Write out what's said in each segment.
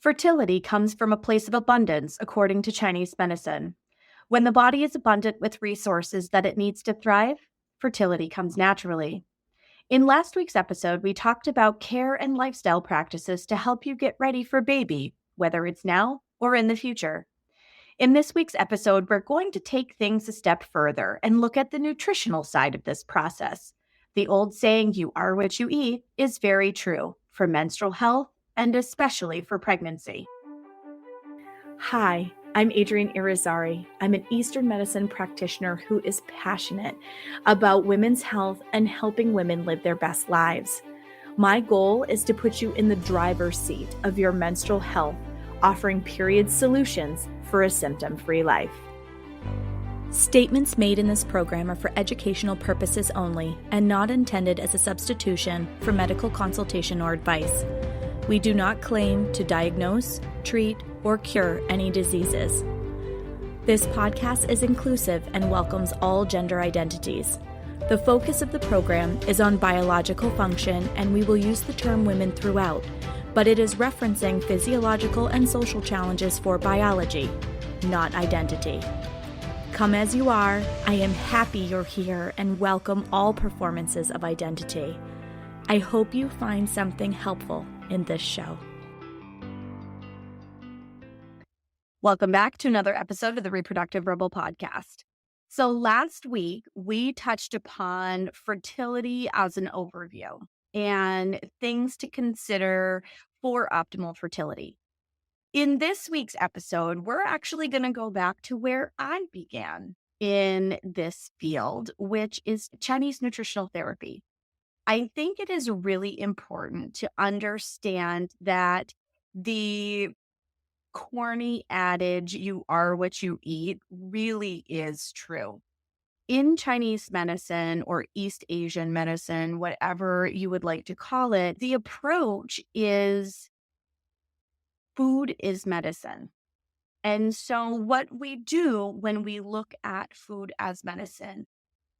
Fertility comes from a place of abundance, according to Chinese medicine. When the body is abundant with resources that it needs to thrive, fertility comes naturally. In last week's episode, we talked about care and lifestyle practices to help you get ready for baby, whether it's now or in the future. In this week's episode, we're going to take things a step further and look at the nutritional side of this process. The old saying, "You are what you eat," is very true for menstrual health and especially for pregnancy. Hi, I'm Adrienne Irizarry. I'm an Eastern medicine practitioner who is passionate about women's health and helping women live their best lives. My goal is to put you in the driver's seat of your menstrual health, offering period solutions for a symptom-free life. Statements made in this program are for educational purposes only and not intended as a substitution for medical consultation or advice. We do not claim to diagnose, treat, or cure any diseases. This podcast is inclusive and welcomes all gender identities. The focus of the program is on biological function, and we will use the term women throughout, but it is referencing physiological and social challenges for biology, not identity. Come as you are, I am happy you're here and welcome all performances of identity. I hope you find something helpful in this show. Welcome back to another episode of the Reproductive Rebel podcast. So last week, we touched upon fertility as an overview and things to consider for optimal fertility. In this week's episode, we're actually going to go back to where I began in this field, which is Chinese nutritional therapy. I think it is really important to understand that the corny adage, "You are what you eat," really is true. In Chinese medicine or East Asian medicine, whatever you would like to call it, the approach is food is medicine. And so what we do when we look at food as medicine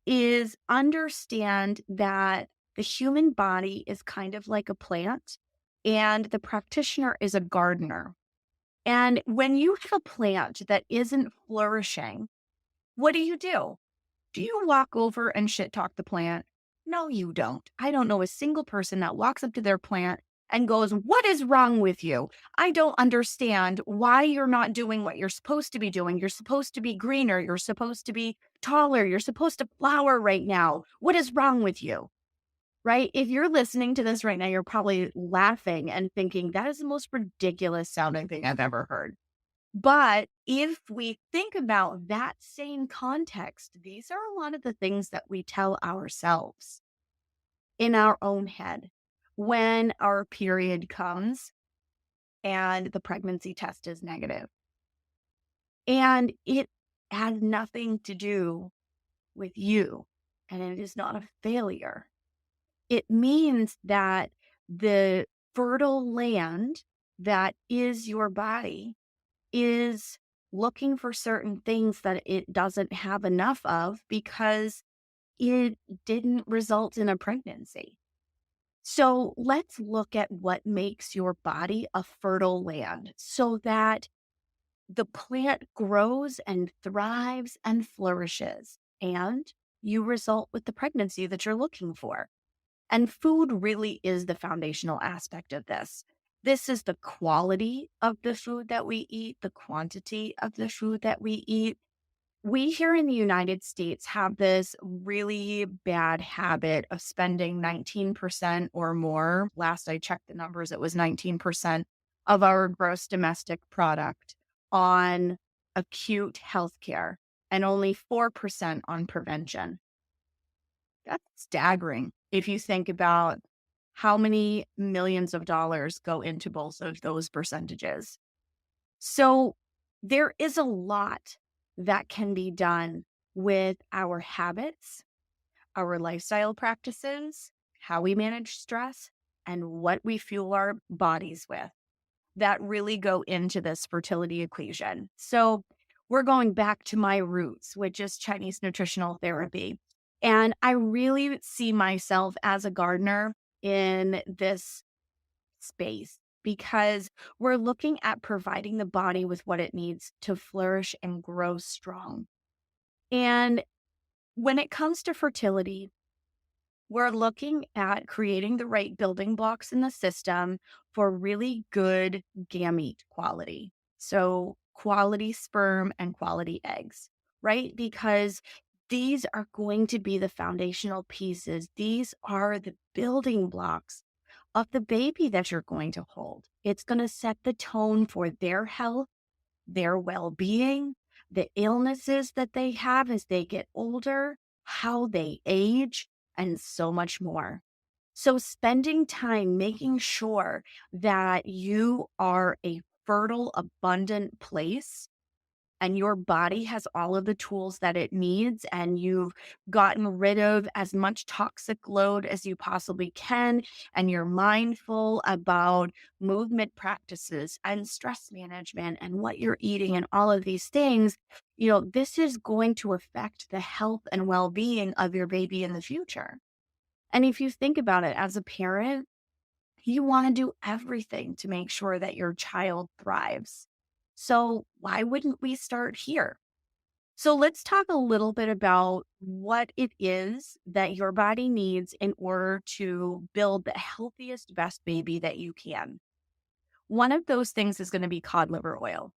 is understand that the human body is kind of like a plant and the practitioner is a gardener. And when you have a plant that isn't flourishing, what do? Do you walk over and shit talk the plant? No, you don't. I don't know a single person that walks up to their plant and goes, "What is wrong with you? I don't understand why you're not doing what you're supposed to be doing. You're supposed to be greener. You're supposed to be taller. You're supposed to flower right now. What is wrong with you?" Right? If you're listening to this right now, you're probably laughing and thinking, that is the most ridiculous sounding thing I've ever heard. But if we think about that same context, these are a lot of the things that we tell ourselves in our own head when our period comes and the pregnancy test is negative. And it has nothing to do with you, and it is not a failure. It means that the fertile land that is your body is looking for certain things that it doesn't have enough of because it didn't result in a pregnancy. So let's look at what makes your body a fertile land so that the plant grows and thrives and flourishes, and you result with the pregnancy that you're looking for. And food really is the foundational aspect of this. This is the quality of the food that we eat, the quantity of the food that we eat. We here in the United States have this really bad habit of spending 19% or more. Last I checked the numbers, it was 19% of our gross domestic product on acute healthcare and only 4% on prevention. That's staggering if you think about how many millions of dollars go into both of those percentages. So there is a lot that can be done with our habits, our lifestyle practices, how we manage stress, and what we fuel our bodies with that really go into this fertility equation. So we're going back to my roots, which is Chinese nutritional therapy. And I really see myself as a gardener in this space because we're looking at providing the body with what it needs to flourish and grow strong. And when it comes to fertility, we're looking at creating the right building blocks in the system for really good gamete quality. So, quality sperm and quality eggs, right? Because these are going to be the foundational pieces. These are the building blocks of the baby that you're going to hold. It's going to set the tone for their health, their well being, the illnesses that they have as they get older, how they age, and so much more. So, spending time making sure that you are a fertile, abundant place and your body has all of the tools that it needs, and you've gotten rid of as much toxic load as you possibly can, and you're mindful about movement practices and stress management and what you're eating and all of these things, this is going to affect the health and well-being of your baby in the future. And if you think about it as a parent, you want to do everything to make sure that your child thrives. So, why wouldn't we start here? So, let's talk a little bit about what it is that your body needs in order to build the healthiest, best baby that you can. One of those things is going to be cod liver oil.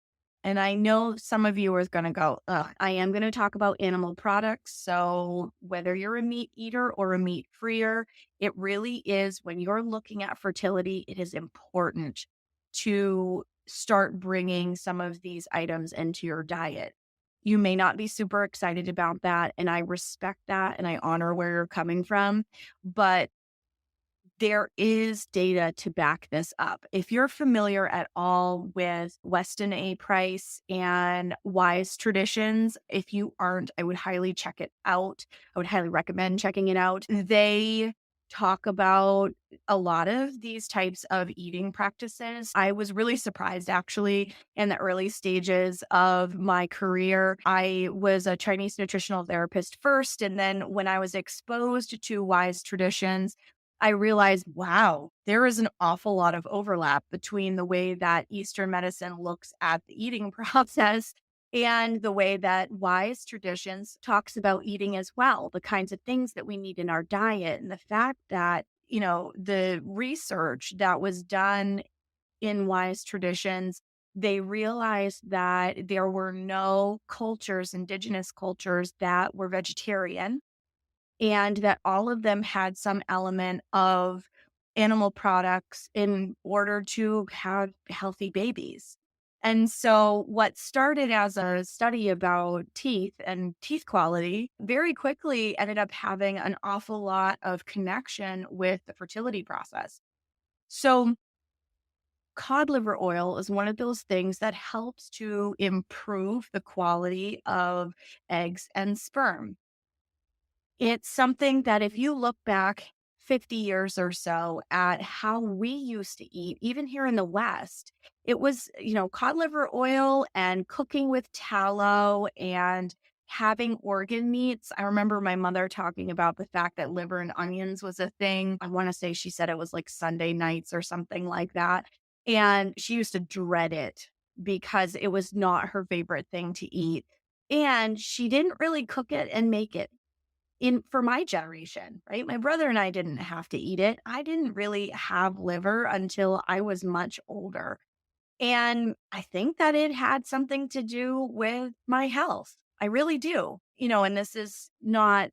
And I know some of you are going to go, ugh, I am going to talk about animal products. So, whether you're a meat eater or a meat freer, it really is when you're looking at fertility, it is important to start bringing some of these items into your diet. You may not be super excited about that. And I respect that and I honor where you're coming from. But there is data to back this up. If you're familiar at all with Weston A. Price and Wise Traditions, if you aren't, I would highly check it out. I would highly recommend checking it out. They talk about a lot of these types of eating practices. I was really surprised actually in the early stages of my career. I was a Chinese nutritional therapist first, and then when I was exposed to Wise Traditions, I realized, wow, there is an awful lot of overlap between the way that Eastern medicine looks at the eating process and the way that Wise Traditions talks about eating as well, the kinds of things that we need in our diet. And the fact that, the research that was done in Wise Traditions, they realized that there were no cultures, indigenous cultures, that were vegetarian, and that all of them had some element of animal products in order to have healthy babies. And so, what started as a study about teeth and teeth quality very quickly ended up having an awful lot of connection with the fertility process. So, cod liver oil is one of those things that helps to improve the quality of eggs and sperm. It's something that if you look back 50 years or so at how we used to eat, even here in the West, it was, cod liver oil and cooking with tallow and having organ meats. I remember my mother talking about the fact that liver and onions was a thing. I want to say she said it was like Sunday nights or something like that. And she used to dread it because it was not her favorite thing to eat. And she didn't really cook it and make it in for my generation, right? My brother and I didn't have to eat it. I didn't really have liver until I was much older. And I think that it had something to do with my health. I really do. And this is not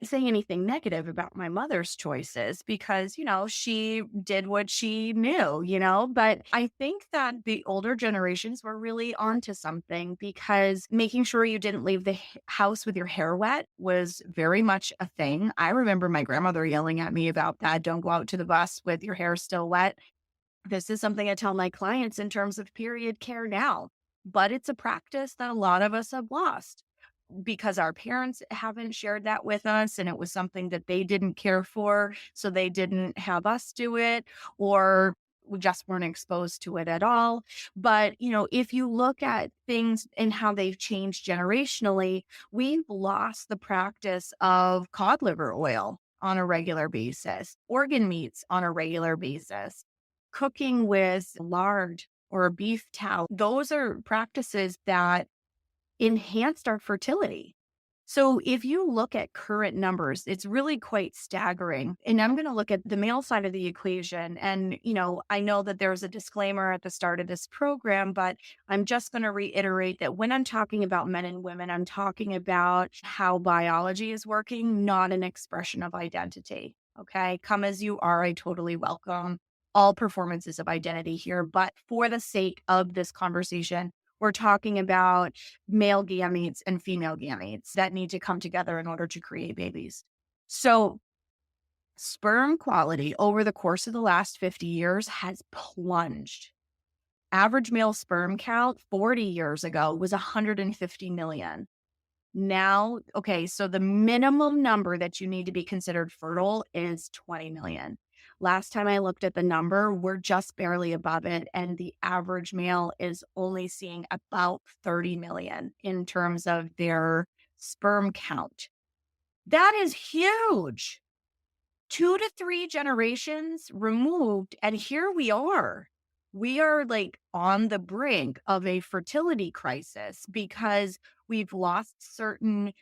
saying anything negative about my mother's choices because, she did what she knew, but I think that the older generations were really onto something because making sure you didn't leave the house with your hair wet was very much a thing. I remember my grandmother yelling at me about that. Don't go out to the bus with your hair still wet. This is something I tell my clients in terms of period care now, but it's a practice that a lot of us have lost because our parents haven't shared that with us and it was something that they didn't care for. So they didn't have us do it, or we just weren't exposed to it at all. But, if you look at things and how they've changed generationally, we've lost the practice of cod liver oil on a regular basis, organ meats on a regular basis. cooking with lard or beef tallow. Those are practices that enhanced our fertility. So if you look at current numbers, it's really quite staggering. And I'm going to look at the male side of the equation. And, I know that there's a disclaimer at the start of this program, but I'm just going to reiterate that when I'm talking about men and women, I'm talking about how biology is working, not an expression of identity. Okay. Come as you are. I totally welcome all performances of identity here. But for the sake of this conversation, we're talking about male gametes and female gametes that need to come together in order to create babies. So, sperm quality over the course of the last 50 years has plunged. Average male sperm count 40 years ago was 150 million. Now, okay, so the minimum number that you need to be considered fertile is 20 million. Last time I looked at the number, we're just barely above it. And the average male is only seeing about 30 million in terms of their sperm count. That is huge. 2 to 3 generations removed. And here we are. We are like on the brink of a fertility crisis because we've lost certain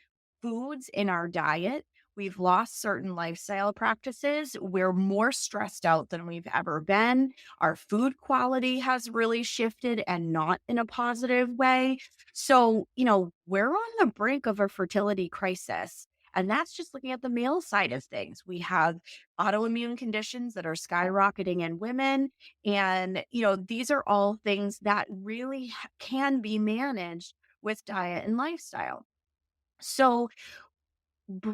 foods in our diet. We've lost certain lifestyle practices. We're more stressed out than we've ever been. Our food quality has really shifted and not in a positive way. So, we're on the brink of a fertility crisis. And that's just looking at the male side of things. We have autoimmune conditions that are skyrocketing in women. And, these are all things that really can be managed with diet and lifestyle. So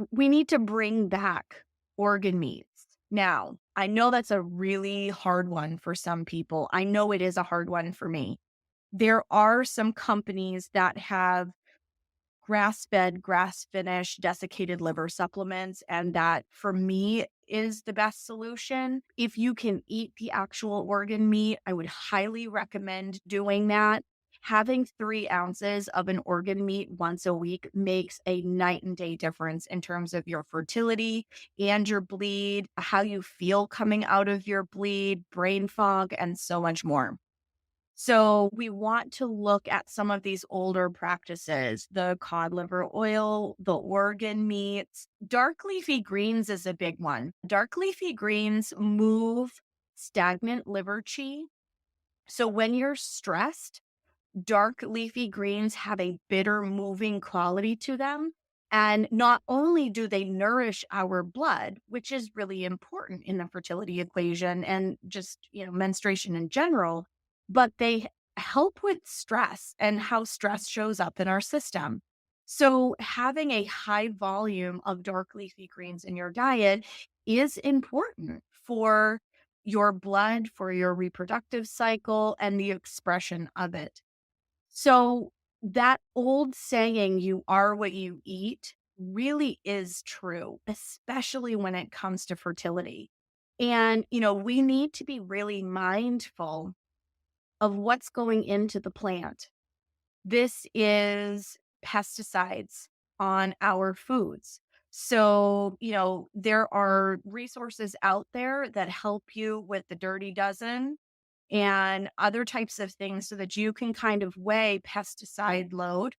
we need to bring back organ meats. Now, I know that's a really hard one for some people. I know it is a hard one for me. There are some companies that have grass-fed, grass-finished, desiccated liver supplements, and that for me is the best solution. If you can eat the actual organ meat, I would highly recommend doing that. Having 3 ounces of an organ meat once a week makes a night and day difference in terms of your fertility and your bleed, how you feel coming out of your bleed, brain fog, and so much more. So we want to look at some of these older practices, the cod liver oil, the organ meats. Dark leafy greens is a big one. Dark leafy greens move stagnant liver qi. So when you're stressed, dark leafy greens have a bitter moving quality to them. And not only do they nourish our blood, which is really important in the fertility equation and just, menstruation in general, but they help with stress and how stress shows up in our system. So having a high volume of dark leafy greens in your diet is important for your blood, for your reproductive cycle, and the expression of it. So that old saying, you are what you eat, really is true, especially when it comes to fertility. And, we need to be really mindful of what's going into the plant. This is pesticides on our foods. So, there are resources out there that help you with the dirty dozen and other types of things so that you can kind of weigh pesticide load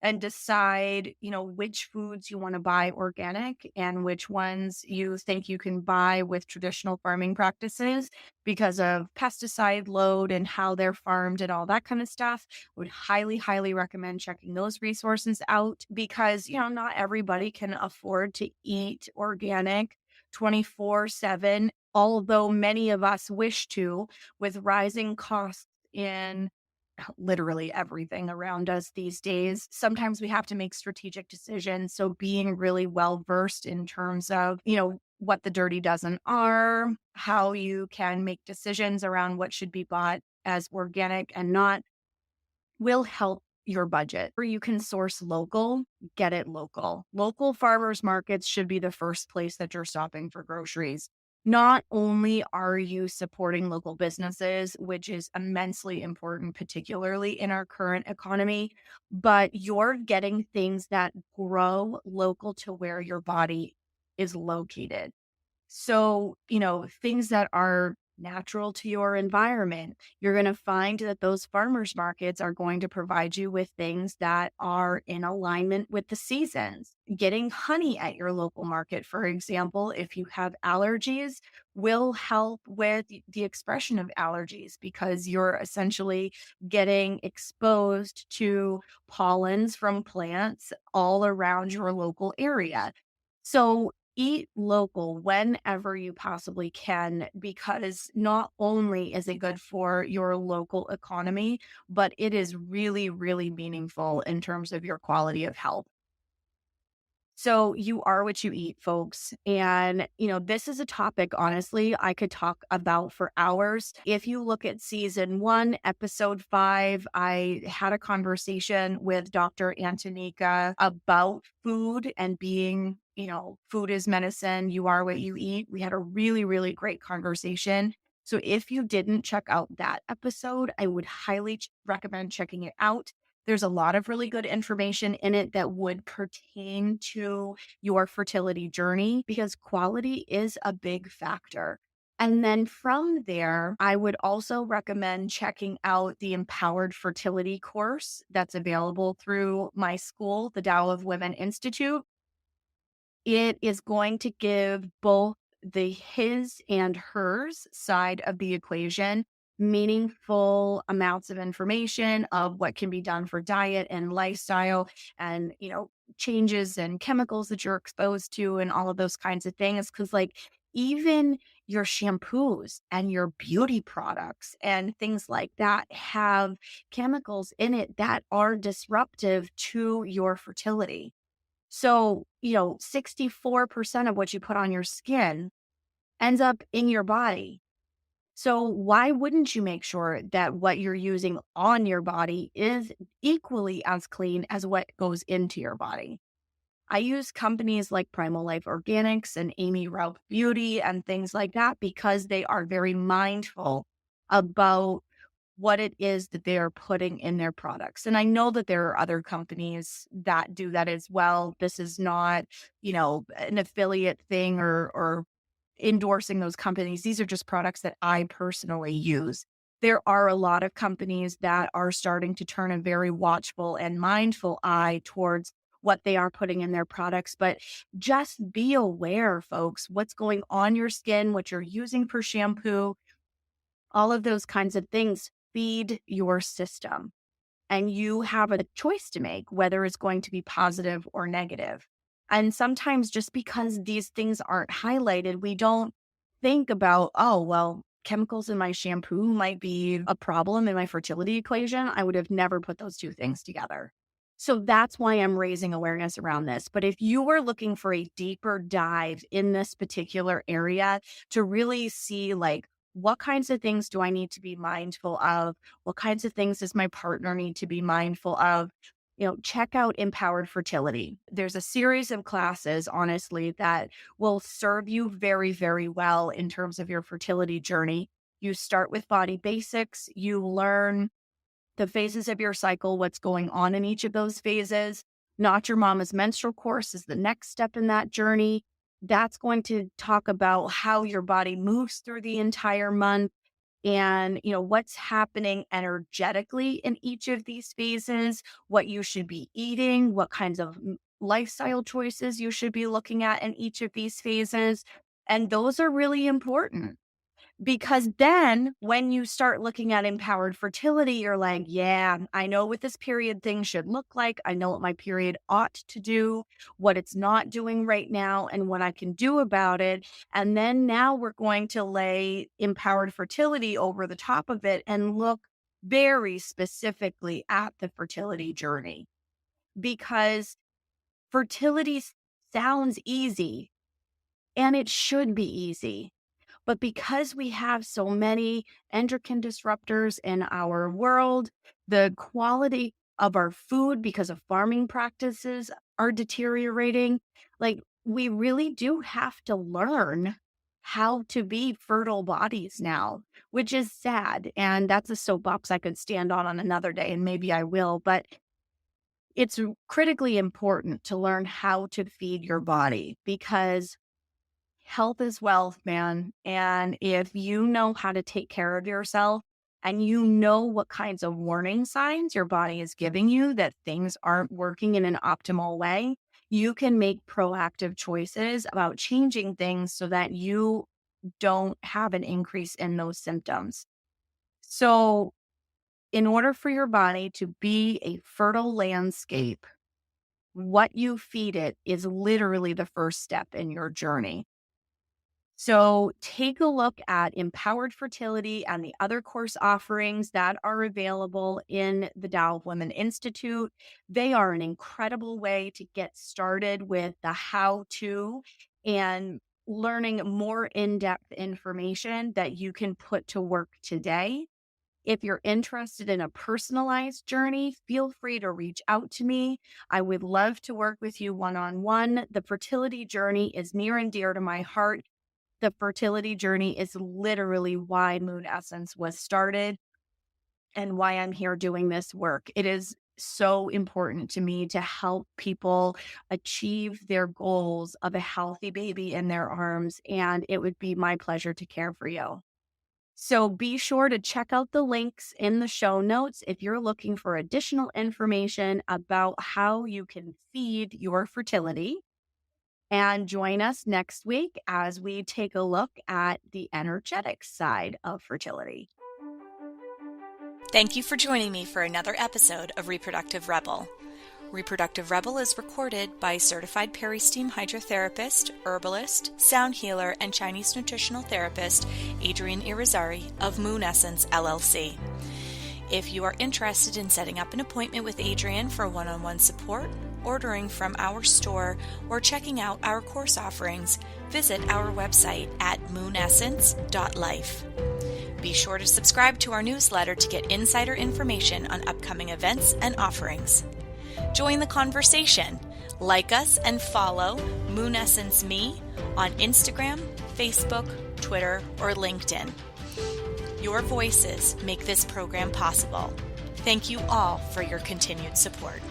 and decide, which foods you want to buy organic and which ones you think you can buy with traditional farming practices because of pesticide load and how they're farmed and all that kind of stuff. Would highly, highly recommend checking those resources out because, not everybody can afford to eat organic 24/7, although many of us wish to, with rising costs in literally everything around us these days. Sometimes we have to make strategic decisions. So being really well versed in terms of, what the dirty dozen are, how you can make decisions around what should be bought as organic and not will help your budget. Or you can source local, get it local. Local farmers markets should be the first place that you're stopping for groceries. Not only are you supporting local businesses, which is immensely important, particularly in our current economy, but you're getting things that grow local to where your body is located. So, things that are natural to your environment. You're going to find that those farmers markets are going to provide you with things that are in alignment with the seasons. Getting honey at your local market, for example, if you have allergies, will help with the expression of allergies because you're essentially getting exposed to pollens from plants all around your local area. So eat local whenever you possibly can, because not only is it good for your local economy, but it is really, really meaningful in terms of your quality of health. So you are what you eat, folks. And, this is a topic, honestly, I could talk about for hours. If you look at season 1, episode 5, I had a conversation with Dr. Antonika about food and being, food is medicine. You are what you eat. We had a really, really great conversation. So if you didn't check out that episode, I would highly recommend checking it out. There's a lot of really good information in it that would pertain to your fertility journey because quality is a big factor. And then from there, I would also recommend checking out the Empowered Fertility course that's available through my school, the Tao of Women Institute. It is going to give both the his and hers side of the equation meaningful amounts of information of what can be done for diet and lifestyle and, changes and chemicals that you're exposed to and all of those kinds of things. Cause like even your shampoos and your beauty products and things like that have chemicals in it that are disruptive to your fertility. So, 64% of what you put on your skin ends up in your body. So, why wouldn't you make sure that what you're using on your body is equally as clean as what goes into your body? I use companies like Primal Life Organics and Amy Rauch Beauty and things like that because they are very mindful about what it is that they are putting in their products. And I know that there are other companies that do that as well. This is not, an affiliate thing or endorsing those companies. These are just products that I personally use. There are a lot of companies that are starting to turn a very watchful and mindful eye towards what they are putting in their products. But just be aware, folks, what's going on your skin, what you're using for shampoo, all of those kinds of things feed your system. And you have a choice to make whether it's going to be positive or negative. And sometimes just because these things aren't highlighted, we don't think about, oh, well, chemicals in my shampoo might be a problem in my fertility equation. I would have never put those two things together. So that's why I'm raising awareness around this. But if you were looking for a deeper dive in this particular area to really see like, what kinds of things do I need to be mindful of? What kinds of things does my partner need to be mindful of? Check out Empowered Fertility. There's a series of classes, honestly, that will serve you very, very well in terms of your fertility journey. You start with body basics, you learn the phases of your cycle, what's going on in each of those phases. Not Your Mama's Menstrual course is the next step in that journey. That's going to talk about how your body moves through the entire month and, what's happening energetically in each of these phases, what you should be eating, what kinds of lifestyle choices you should be looking at in each of these phases. And those are really important. Because then when you start looking at empowered fertility, you're like, yeah, I know what this period thing should look like. I know what my period ought to do, what it's not doing right now, and what I can do about it. And then now we're going to lay empowered fertility over the top of it and look very specifically at the fertility journey. Because fertility sounds easy and it should be easy. But because we have so many endocrine disruptors in our world, the quality of our food because of farming practices are deteriorating. Like we really do have to learn how to be fertile bodies now, which is sad. And that's a soapbox I could stand on another day, and maybe I will. But it's critically important to learn how to feed your body because Health is wealth, man. And if you know how to take care of yourself and you know what kinds of warning signs your body is giving you that things aren't working in an optimal way, you can make proactive choices about changing things so that you don't have an increase in those symptoms. So, in order for your body to be a fertile landscape, what you feed it is literally the first step in your journey. So take a look at Empowered Fertility and the other course offerings that are available in the Tao of Women Institute. They are an incredible way to get started with the how to and learning more in-depth information that you can put to work today. If you're interested in a personalized journey, feel free to reach out to me. I would love to work with you one-on-one. The fertility journey is near and dear to my heart. The fertility journey is literally why Moon Essence was started and why I'm here doing this work. It is so important to me to help people achieve their goals of a healthy baby in their arms, and it would be my pleasure to care for you. So be sure to check out the links in the show notes if you're looking for additional information about how you can feed your fertility. And join us next week as we take a look at the energetic side of fertility. Thank you for joining me for another episode of Reproductive Rebel. Reproductive Rebel is recorded by certified peri-steam hydrotherapist, herbalist, sound healer, and Chinese nutritional therapist Adrienne Irizarry of Moon Essence LLC. If you are interested in setting up an appointment with Adrienne for one-on-one support, ordering from our store, or checking out our course offerings, visit our website at moonessence.life. Be sure to subscribe to our newsletter to get insider information on upcoming events and offerings. Join the conversation. Like us and follow Moon Essence Me on Instagram, Facebook, Twitter, or LinkedIn. Your voices make this program possible. Thank you all for your continued support.